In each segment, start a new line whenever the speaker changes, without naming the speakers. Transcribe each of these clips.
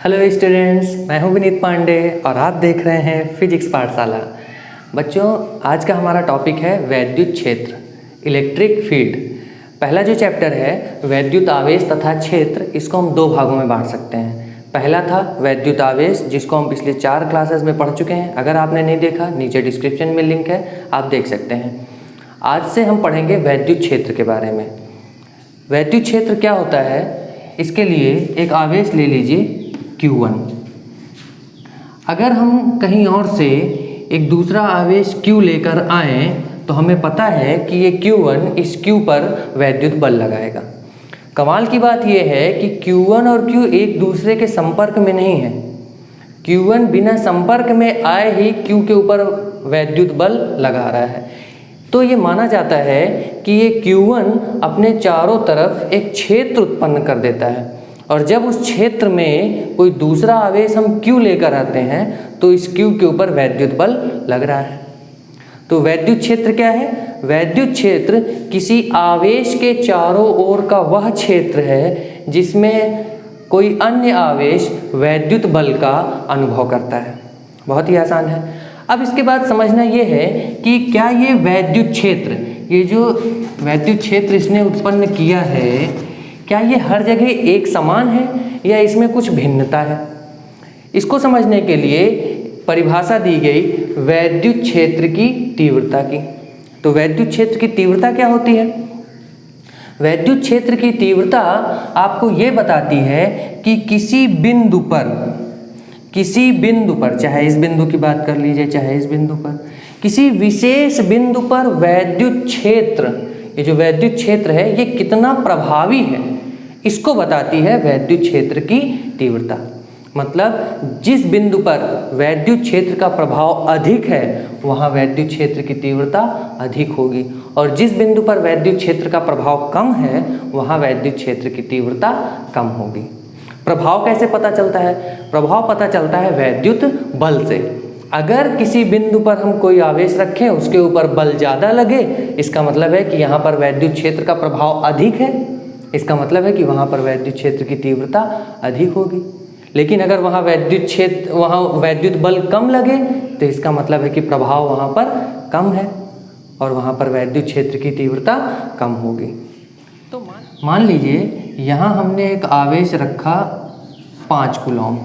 Hello students, मैं हूं विनीत पांडे और आप देख रहे हैं फिजिक्स पाठशाला। बच्चों, आज का हमारा टॉपिक है वैद्युत क्षेत्र, इलेक्ट्रिक फील्ड। पहला जो चैप्टर है वैद्युत आवेश तथा क्षेत्र, इसको हम दो भागों में बांट सकते हैं। पहला था वैद्युत आवेश, जिसको हम पिछले 4 क्लासेस में पढ़ चुके हैं। अगर आपने नहीं देखा, नीचे डिस्क्रिप्शन में लिंक है, आप देख सकते हैं। आज से हम पढ़ेंगे वैद्युत क्षेत्र के बारे में। वैद्युत क्षेत्र क्या होता है, इसके लिए एक आवेश ले लीजिए Q1। अगर हम कहीं और से एक दूसरा आवेश Q लेकर आएँ तो हमें पता है कि ये Q1 इस Q पर वैद्युत बल लगाएगा। कमाल की बात यह है कि Q1 और Q एक दूसरे के संपर्क में नहीं है। Q1 बिना संपर्क में आए ही Q के ऊपर वैद्युत बल लगा रहा है। तो ये माना जाता है कि ये Q1 अपने चारों तरफ एक क्षेत्र उत्पन्न कर देता है, और जब उस क्षेत्र में कोई दूसरा आवेश हम Q लेकर आते हैं तो इस Q के ऊपर वैद्युत बल लग रहा है। तो वैद्युत क्षेत्र क्या है? वैद्युत क्षेत्र किसी आवेश के चारों ओर का वह क्षेत्र है जिसमें कोई अन्य आवेश वैद्युत बल का अनुभव करता है। बहुत ही आसान है। अब इसके बाद समझना ये है कि क्या ये वैद्युत क्षेत्र, ये जो वैद्युत क्षेत्र इसने उत्पन्न किया है, क्या ये हर जगह एक समान है या इसमें कुछ भिन्नता है? इसको समझने के लिए परिभाषा दी गई वैद्युत क्षेत्र की तीव्रता की। तो वैद्युत क्षेत्र की तीव्रता क्या होती है? वैद्युत क्षेत्र की तीव्रता आपको ये बताती है कि किसी बिंदु पर, चाहे इस बिंदु की बात कर लीजिए चाहे इस बिंदु पर, किसी विशेष बिंदु पर वैद्युत क्षेत्र, ये जो वैद्युत क्षेत्र है ये कितना प्रभावी है, इसको बताती है वैद्युत क्षेत्र की तीव्रता। मतलब जिस बिंदु पर वैद्युत क्षेत्र का प्रभाव अधिक है वहाँ वैद्युत क्षेत्र की तीव्रता अधिक होगी, और जिस बिंदु पर वैद्युत क्षेत्र का प्रभाव कम है वहाँ वैद्युत क्षेत्र की तीव्रता कम होगी। प्रभाव कैसे पता चलता है? प्रभाव पता चलता है वैद्युत बल से। अगर किसी बिंदु पर हम कोई आवेश रखें, उसके ऊपर बल ज़्यादा लगे, इसका मतलब है कि यहाँ पर वैद्युत क्षेत्र का प्रभाव अधिक है, इसका मतलब है कि वहाँ पर वैद्युत क्षेत्र की तीव्रता अधिक होगी। लेकिन अगर वहाँ वैद्युत बल कम लगे तो इसका मतलब है कि प्रभाव वहाँ पर कम है और वहाँ पर वैद्युत क्षेत्र की तीव्रता कम होगी। तो मान लीजिए यहाँ हमने एक आवेश रखा 5 कूलॉम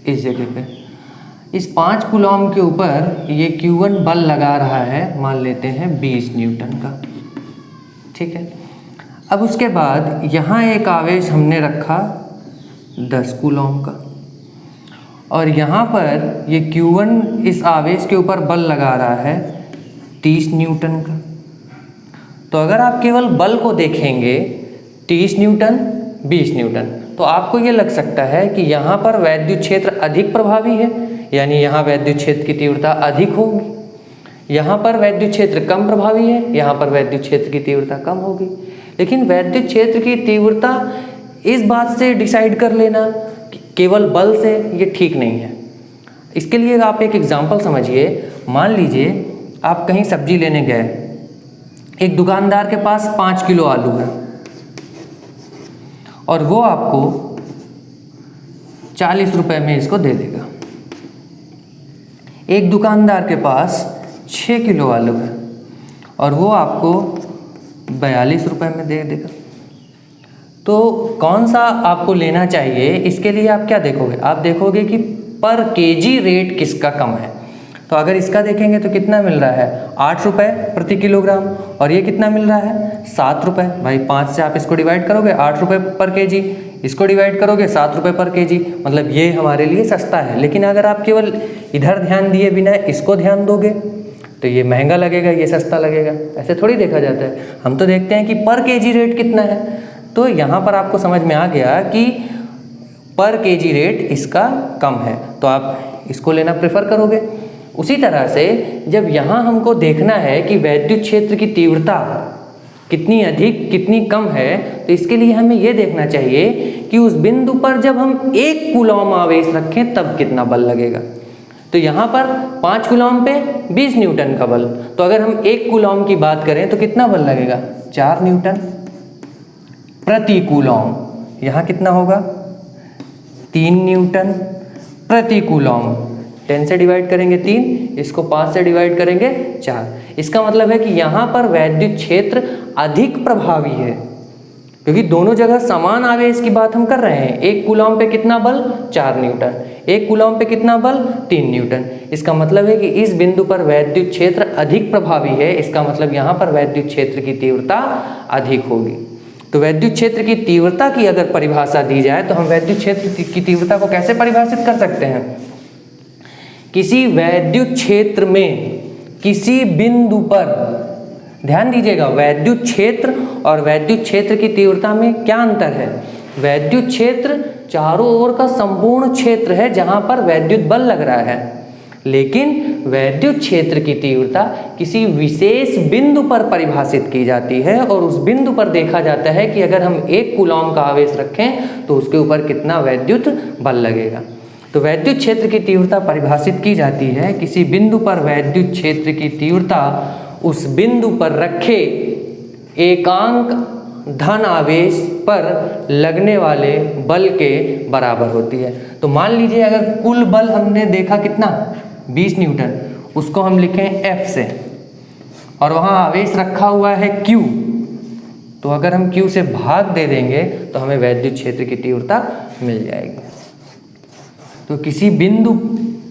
इस जगह पे। इस 5 कूलॉम के ऊपर ये Q1 बल लगा रहा है, मान लेते हैं 20 न्यूटन का, ठीक है। अब उसके बाद यहाँ एक आवेश हमने रखा 10 कूलॉम का, और यहाँ पर ये Q1 इस आवेश के ऊपर बल लगा रहा है 30 न्यूटन का। तो अगर आप केवल बल को देखेंगे 30 न्यूटन 20 न्यूटन, तो आपको ये लग सकता है कि यहाँ पर वैद्युत क्षेत्र अधिक प्रभावी है, यानी यहाँ वैद्युत क्षेत्र की तीव्रता अधिक होगी। यहाँ पर वैद्युत क्षेत्र कम प्रभावी है, यहाँ पर वैद्युत क्षेत्र की तीव्रता कम होगी। लेकिन वैद्युत क्षेत्र की तीव्रता इस बात से डिसाइड कर लेना केवल बल से, ये ठीक नहीं है। इसके लिए आप एक एग्जांपल समझिए। मान लीजिए आप कहीं सब्जी लेने गए, एक दुकानदार के पास 5 किलो आलू है और वो आपको 40 रुपये में इसको दे देगा। एक दुकानदार के पास 6 किलो आलू है और वो आपको 42 रुपये में दे देगा। तो कौन सा आपको लेना चाहिए, इसके लिए आप क्या देखोगे? आप देखोगे कि पर केजी रेट किसका कम है। तो अगर इसका देखेंगे तो कितना मिल रहा है? 8 रुपये प्रति किलोग्राम, और ये कितना मिल रहा है? 7 रुपये। भाई 5 से आप इसको डिवाइड करोगे 8 रुपये पर केजी, इसको डिवाइड करोगे 7 रुपये पर केजी, मतलब ये हमारे लिए सस्ता है। लेकिन अगर आप केवल इधर ध्यान दिए बिना इसको ध्यान दोगे तो ये महंगा लगेगा, ये सस्ता लगेगा। ऐसे थोड़ी देखा जाता है। हम तो देखते हैं कि पर केजी रेट कितना है। तो यहाँ पर आपको समझ में आ गया कि पर केजी रेट इसका कम है, तो आप इसको लेना प्रेफर करोगे। उसी तरह से जब यहाँ हमको देखना है कि वैद्युत क्षेत्र की तीव्रता कितनी अधिक कितनी कम है, तो इसके लिए हमें ये देखना चाहिए कि उस बिंदु पर जब हम 1 कूलॉम आवेश रखें तब कितना बल लगेगा। तो यहाँ पर 5 कूलॉम पे 20 न्यूटन का बल, तो अगर हम 1 कूलॉम की बात करें तो कितना बल लगेगा? 4 न्यूटन प्रति कूलॉम। यहाँ कितना होगा? 3 न्यूटन प्रति कूलॉम। 10 से डिवाइड करेंगे 3, इसको 5 से डिवाइड करेंगे 4। इसका मतलब है कि यहाँ पर वैद्युत क्षेत्र अधिक प्रभावी है, क्योंकि दोनों जगह समान आवेश की बात हम कर रहे हैं। 1 कूलॉम पे कितना बल? 4 न्यूटन। 1 कूलॉम पे कितना बल? 3 न्यूटन। इसका मतलब है कि इस बिंदु पर वैद्युत क्षेत्र अधिक प्रभावी है। इसका मतलब यहाँ पर वैद्युत क्षेत्र की तीव्रता अधिक होगी। तो वैद्युत क्षेत्र की तीव्रता की अगर परिभाषा दी जाए तो हम वैद्युत क्षेत्र की तीव्रता को कैसे परिभाषित कर सकते हैं? किसी वैद्युत क्षेत्र में किसी बिंदु पर, ध्यान दीजिएगा, वैद्युत क्षेत्र और वैद्युत क्षेत्र की तीव्रता में क्या अंतर है? वैद्युत क्षेत्र चारों ओर का संपूर्ण क्षेत्र है जहां पर वैद्युत बल लग रहा है, लेकिन वैद्युत क्षेत्र की तीव्रता किसी विशेष बिंदु पर परिभाषित की जाती है और उस बिंदु पर देखा जाता है कि अगर हम 1 कूलॉम का आवेश रखें तो उसके ऊपर कितना वैद्युत बल लगेगा। तो वैद्युत क्षेत्र की तीव्रता परिभाषित की जाती है किसी बिंदु पर वैद्युत क्षेत्र की तीव्रता उस बिंदु पर रखे एकांक धन आवेश पर लगने वाले बल के बराबर होती है। तो मान लीजिए अगर कुल बल हमने देखा कितना 20 न्यूटन, उसको हम लिखें F से, और वहाँ आवेश रखा हुआ है Q, तो अगर हम Q से भाग दे देंगे तो हमें वैद्युत क्षेत्र की तीव्रता मिल जाएगी। तो किसी बिंदु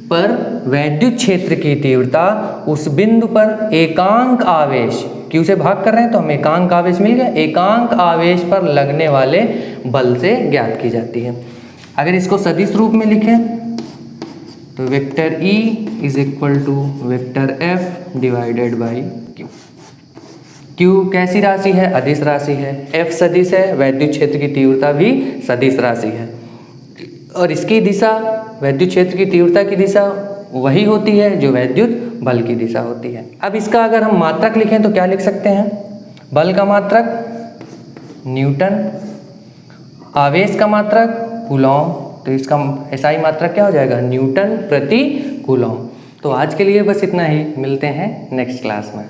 पर वैद्युत क्षेत्र की तीव्रता उस बिंदु पर एकांक आवेश, Q से भाग कर रहे हैं तो हमें एकांक आवेश मिल गया, एकांक आवेश पर लगने वाले बल से ज्ञात की जाती है। अगर इसको सदिश रूप में लिखें तो vector E is equal to vector F divided by Q। Q कैसी राशि है? अदिश राशि है। F सदिश है, वैद्युत क्षेत्र की तीव्रता भी सदिश राशि है, और इसकी दिशा, वैद्युत क्षेत्र की तीव्रता की दिशा वही होती है जो वैद्युत बल की दिशा होती है। अब इसका अगर हम मात्रक लिखें तो क्या लिख सकते हैं? बल का मात्रक न्यूटन, आवेश का मात्रक कूलॉम, तो इसका SI मात्रक क्या हो जाएगा? न्यूटन प्रति कूलॉम। तो आज के लिए बस इतना ही, मिलते हैं नेक्स्ट क्लास में।